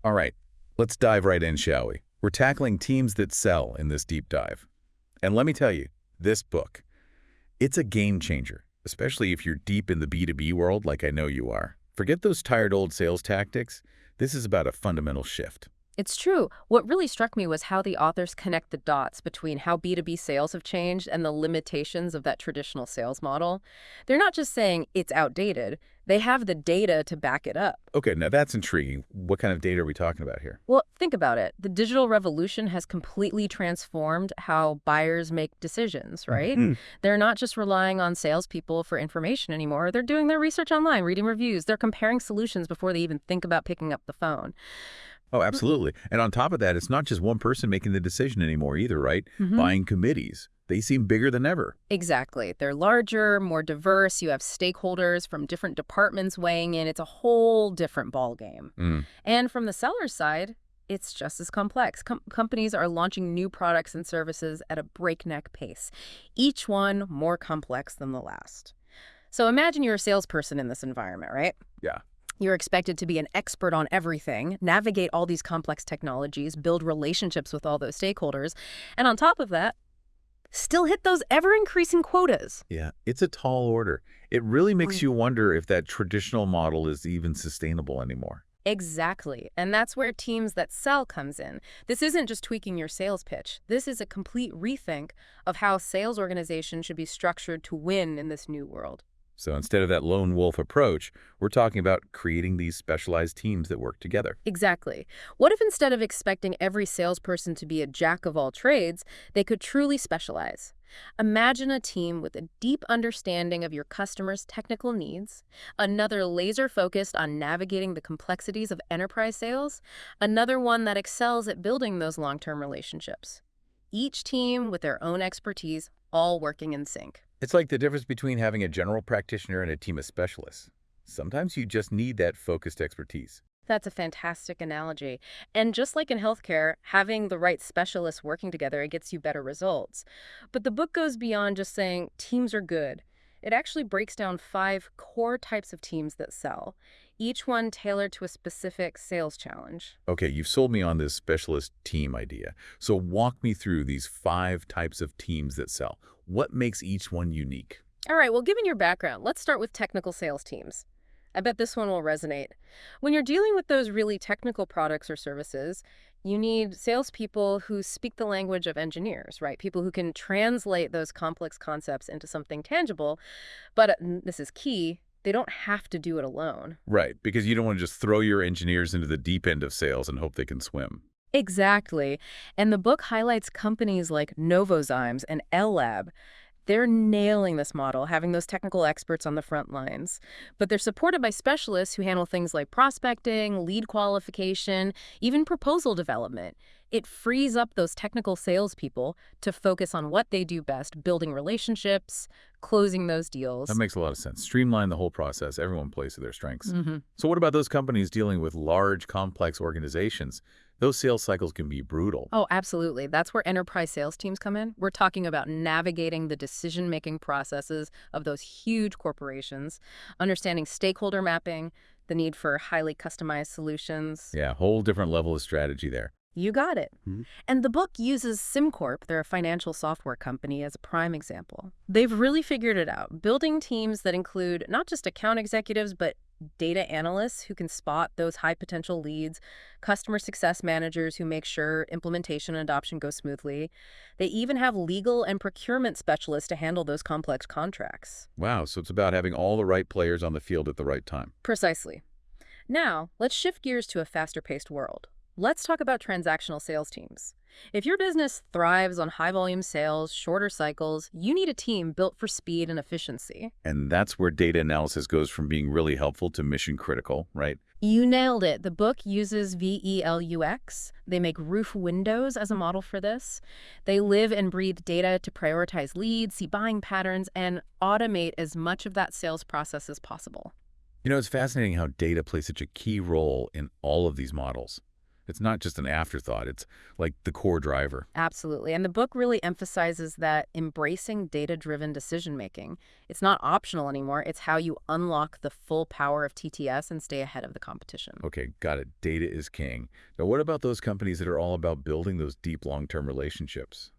All right, let's dive right in, shall we? We're tackling teams that sell in this deep dive. And let me tell you, this book, it's a game changer, especially if you're deep in the B2B world like I know you are. Forget those tired old sales tactics. This is about a fundamental shift. It's true. What really struck me was how the authors connect the dots between how B2B sales have changed and the limitations of that traditional sales model. They're not just saying it's outdated. They have the data to back it up. Okay, now that's intriguing. What kind of data are we talking about here? Well, think about it. The digital revolution has completely transformed how buyers make decisions, right? They're not just relying on salespeople for information anymore. They're doing their research online, reading reviews. They're comparing solutions before they even think about picking up the phone. Oh, absolutely. And on top of that, it's not just one person making the decision anymore either, right? Buying committees. They seem bigger than ever. Exactly. They're larger, more diverse. You have stakeholders from different departments weighing in. It's a whole different ballgame. And from the seller's side, it's just as complex. Companies are launching new products and services at a breakneck pace, each one more complex than the last. So imagine you're a salesperson in this environment, right? Yeah. You're expected to be an expert on everything, navigate all these complex technologies, build relationships with all those stakeholders, and on top of that, still hit those ever-increasing quotas. Yeah, it's a tall order. It really makes you wonder if that traditional model is even sustainable anymore. Exactly. And that's where teams that sell comes in. This isn't just tweaking your sales pitch. This is a complete rethink of how sales organizations should be structured to win in this new world. So instead of that lone wolf approach, we're talking about creating these specialized teams that work together. Exactly. What if instead of expecting every salesperson to be a jack of all trades, they could truly specialize? Imagine a team with a deep understanding of your customer's technical needs, another laser-focused on navigating the complexities of enterprise sales, another one that excels at building those long-term relationships. Each team with their own expertise, all working in sync. It's like the difference between having a general practitioner and a team of specialists. Sometimes you just need that focused expertise. That's a fantastic analogy. And just like in healthcare, having the right specialists working together, it gets you better results. But the book goes beyond just saying teams are good. It actually breaks down 5 core types of teams that sell, each one tailored to a specific sales challenge. Okay, you've sold me on this specialist team idea. So walk me through these 5 types of teams that sell. What makes each one unique? All right, well, given your background, let's start with technical sales teams. I bet this one will resonate. When you're dealing with those really technical products or services, you need salespeople who speak the language of engineers, right? People who can translate those complex concepts into something tangible. But this is key, they don't have to do it alone. Right, because you don't want to just throw your engineers into the deep end of sales and hope they can swim. Exactly. And the book highlights companies like Novozymes and L-Lab. They're nailing this model, having those technical experts on the front lines. But they're supported by specialists who handle things like prospecting, lead qualification, even proposal development. It frees up those technical salespeople to focus on what they do best, building relationships, closing those deals. That makes a lot of sense. Streamline the whole process. Everyone plays to their strengths. So what about those companies dealing with large, complex organizations? Those sales cycles can be brutal. Oh, absolutely. That's where enterprise sales teams come in. We're talking about navigating the decision-making processes of those huge corporations, understanding stakeholder mapping, the need for highly customized solutions. Yeah, whole different level of strategy there. You got it. And the book uses SimCorp, they're a financial software company, as a prime example. They've really figured it out, building teams that include not just account executives, but data analysts who can spot those high potential leads, customer success managers who make sure implementation and adoption go smoothly. They even have legal and procurement specialists to handle those complex contracts. Wow, so it's about having all the right players on the field at the right time. Precisely. Now, let's shift gears to a faster-paced world. Let's talk about transactional sales teams. If your business thrives on high-volume sales, shorter cycles, you need a team built for speed and efficiency. And that's where data analysis goes from being really helpful to mission critical, right? You nailed it. The book uses VELUX. They make roof windows as a model for this. They live and breathe data to prioritize leads, see buying patterns, and automate as much of that sales process as possible. You know, it's fascinating how data plays such a key role in all of these models. It's not just an afterthought. It's like the core driver. Absolutely. And the book really emphasizes that embracing data-driven decision-making, it's not optional anymore. It's how you unlock the full power of TTS and stay ahead of the competition. Okay, got it. Data is king. Now, what about those companies that are all about building those deep long-term relationships?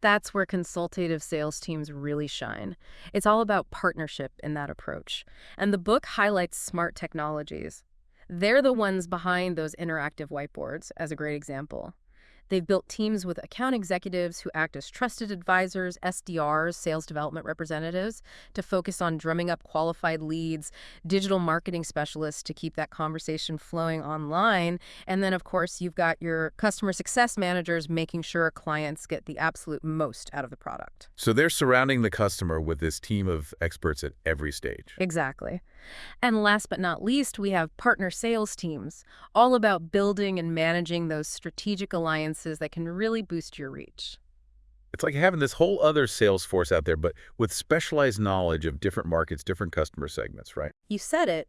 That's where consultative sales teams really shine. It's all about partnership in that approach. And the book highlights smart technologies. They're the ones behind those interactive whiteboards, as a great example. They've built teams with account executives who act as trusted advisors, SDRs, sales development representatives, to focus on drumming up qualified leads, digital marketing specialists to keep that conversation flowing online, and then, of course, you've got your customer success managers making sure clients get the absolute most out of the product. So they're surrounding the customer with this team of experts at every stage. Exactly. And last but not least, we have partner sales teams, all about building and managing those strategic alliances that can really boost your reach. It's like having this whole other sales force out there, but with specialized knowledge of different markets, different customer segments, right? You said it.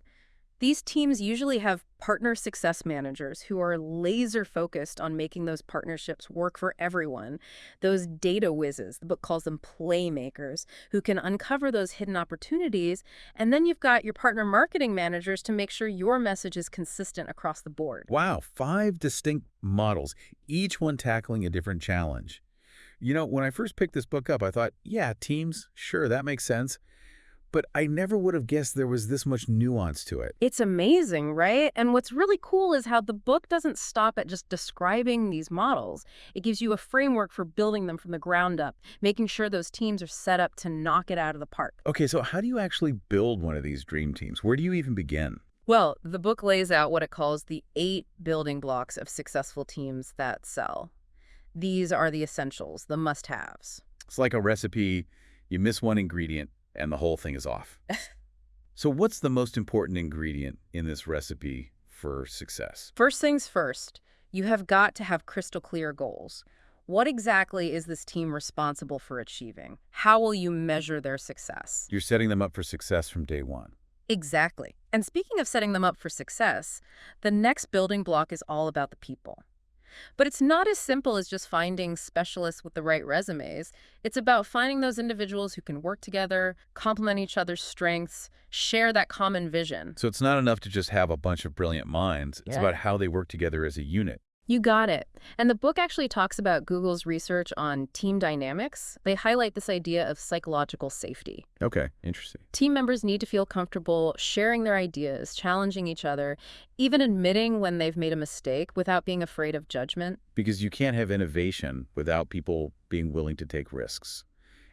These teams usually have partner success managers who are laser focused on making those partnerships work for everyone. Those data whizzes, the book calls them playmakers, who can uncover those hidden opportunities. And then you've got your partner marketing managers to make sure your message is consistent across the board. Wow, 5 distinct models, each one tackling a different challenge. You know, when I first picked this book up, I thought, yeah, teams, sure, that makes sense. But I never would have guessed there was this much nuance to it. It's amazing, right? And what's really cool is how the book doesn't stop at just describing these models. It gives you a framework for building them from the ground up, making sure those teams are set up to knock it out of the park. Okay, so how do you actually build one of these dream teams? Where do you even begin? Well, the book lays out what it calls the 8 building blocks of successful teams that sell. These are the essentials, the must-haves. It's like a recipe. You miss one ingredient, and the whole thing is off. So what's the most important ingredient in this recipe for success? First things first, you have got to have crystal clear goals. What exactly is this team responsible for achieving? How will you measure their success? You're setting them up for success from day one. Exactly. And speaking of setting them up for success, the next building block is all about the people. But it's not as simple as just finding specialists with the right resumes. It's about finding those individuals who can work together, complement each other's strengths, share that common vision. So it's not enough to just have a bunch of brilliant minds. It's about how they work together as a unit. You got it. And the book actually talks about Google's research on team dynamics. They highlight this idea of psychological safety. Okay, interesting. Team members need to feel comfortable sharing their ideas, challenging each other, even admitting when they've made a mistake without being afraid of judgment. Because you can't have innovation without people being willing to take risks.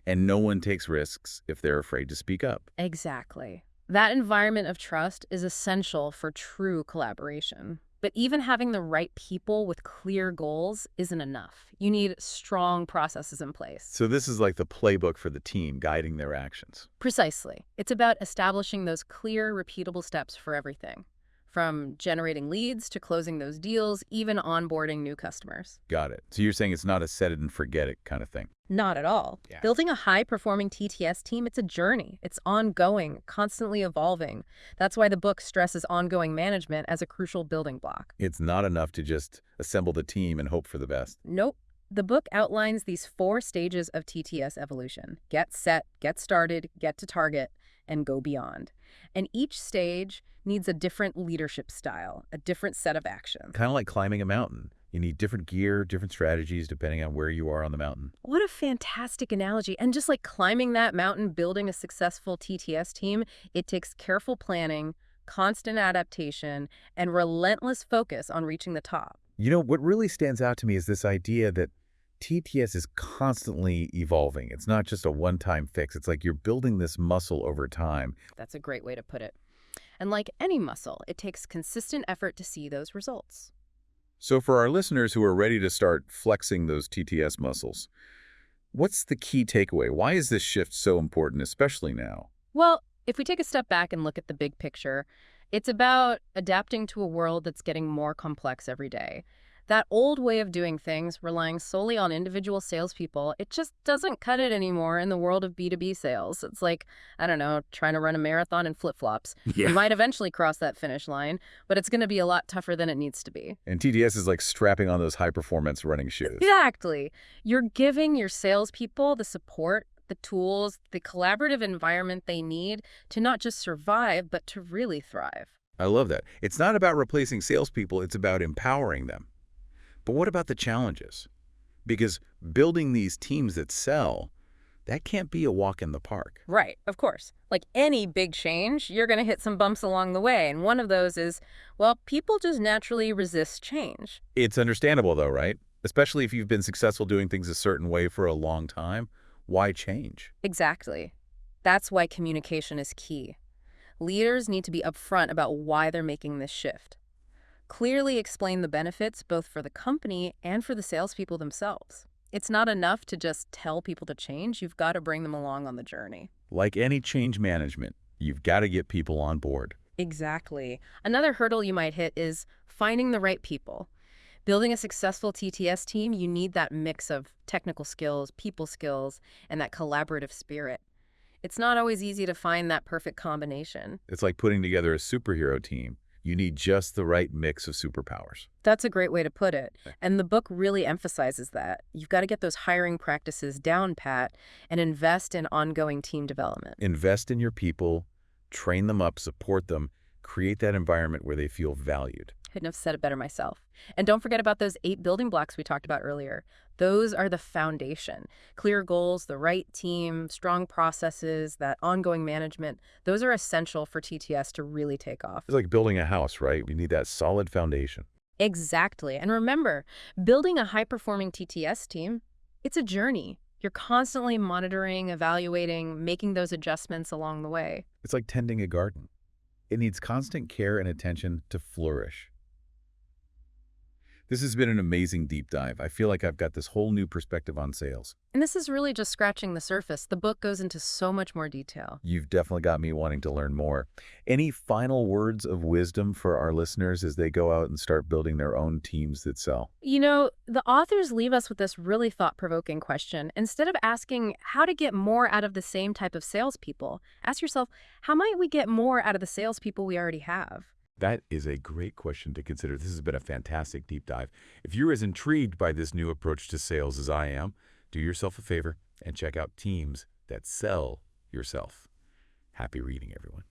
And no one takes risks if they're afraid to speak up. Exactly. That environment of trust is essential for true collaboration. But even having the right people with clear goals isn't enough. You need strong processes in place. So this is like the playbook for the team guiding their actions. Precisely. It's about establishing those clear, repeatable steps for everything. From generating leads to closing those deals, even onboarding new customers. Got it. So you're saying it's not a set it and forget it kind of thing. Not at all. Yeah. Building a high-performing TTS team, it's a journey. It's ongoing, constantly evolving. That's why the book stresses ongoing management as a crucial building block. It's not enough to just assemble the team and hope for the best. Nope. The book outlines these 4 stages of TTS evolution. Get set, get started, get to target, and go beyond. And each stage needs a different leadership style, a different set of actions. Kind of like climbing a mountain. You need different gear, different strategies depending on where you are on the mountain. What a fantastic analogy. And just like climbing that mountain, building a successful TTS team, it takes careful planning, constant adaptation, and relentless focus on reaching the top. You know, what really stands out to me is this idea that TTS is constantly evolving. It's not just a one-time fix. It's like you're building this muscle over time. That's a great way to put it. And like any muscle, it takes consistent effort to see those results. So for our listeners who are ready to start flexing those TTS muscles, what's the key takeaway? Why is this shift so important, especially now? Well, if we take a step back and look at the big picture, it's about adapting to a world that's getting more complex every day. That old way of doing things, relying solely on individual salespeople, it just doesn't cut it anymore in the world of B2B sales. It's like, I don't know, trying to run a marathon in flip-flops. Yeah. You might eventually cross that finish line, but it's going to be a lot tougher than it needs to be. And TDS is like strapping on those high-performance running shoes. Exactly. You're giving your salespeople the support, the tools, the collaborative environment they need to not just survive, but to really thrive. I love that. It's not about replacing salespeople, it's about empowering them. But what about the challenges? Because building these teams that sell, that can't be a walk in the park. Right, of course. Like any big change, you're going to hit some bumps along the way. And one of those is, well, people just naturally resist change. It's understandable though, right? Especially if you've been successful doing things a certain way for a long time. Why change? Exactly. That's why communication is key. Leaders need to be upfront about why they're making this shift. Clearly explain the benefits both for the company and for the salespeople themselves. It's not enough to just tell people to change. You've got to bring them along on the journey. Like any change management, you've got to get people on board. Exactly. Another hurdle you might hit is finding the right people. Building a successful TTS team, you need that mix of technical skills, people skills, and that collaborative spirit. It's not always easy to find that perfect combination. It's like putting together a superhero team. You need just the right mix of superpowers. That's a great way to put it. And the book really emphasizes that. You've got to get those hiring practices down pat and invest in ongoing team development. Invest in your people, train them up, support them, create that environment where they feel valued. Couldn't have said it better myself. And don't forget about those 8 building blocks we talked about earlier. Those are the foundation. Clear goals, the right team, strong processes, that ongoing management, those are essential for TTS to really take off. It's like building a house, right? We need that solid foundation. Exactly. And remember, building a high-performing TTS team, it's a journey. You're constantly monitoring, evaluating, making those adjustments along the way. It's like tending a garden. It needs constant care and attention to flourish. This has been an amazing deep dive. I feel like I've got this whole new perspective on sales. And this is really just scratching the surface. The book goes into so much more detail. You've definitely got me wanting to learn more. Any final words of wisdom for our listeners as they go out and start building their own teams that sell? You know, the authors leave us with this really thought-provoking question. Instead of asking how to get more out of the same type of salespeople, ask yourself, how might we get more out of the salespeople we already have? That is a great question to consider. This has been a fantastic deep dive. If you're as intrigued by this new approach to sales as I am, do yourself a favor and check out Teams That Sell Yourself. Happy reading, everyone.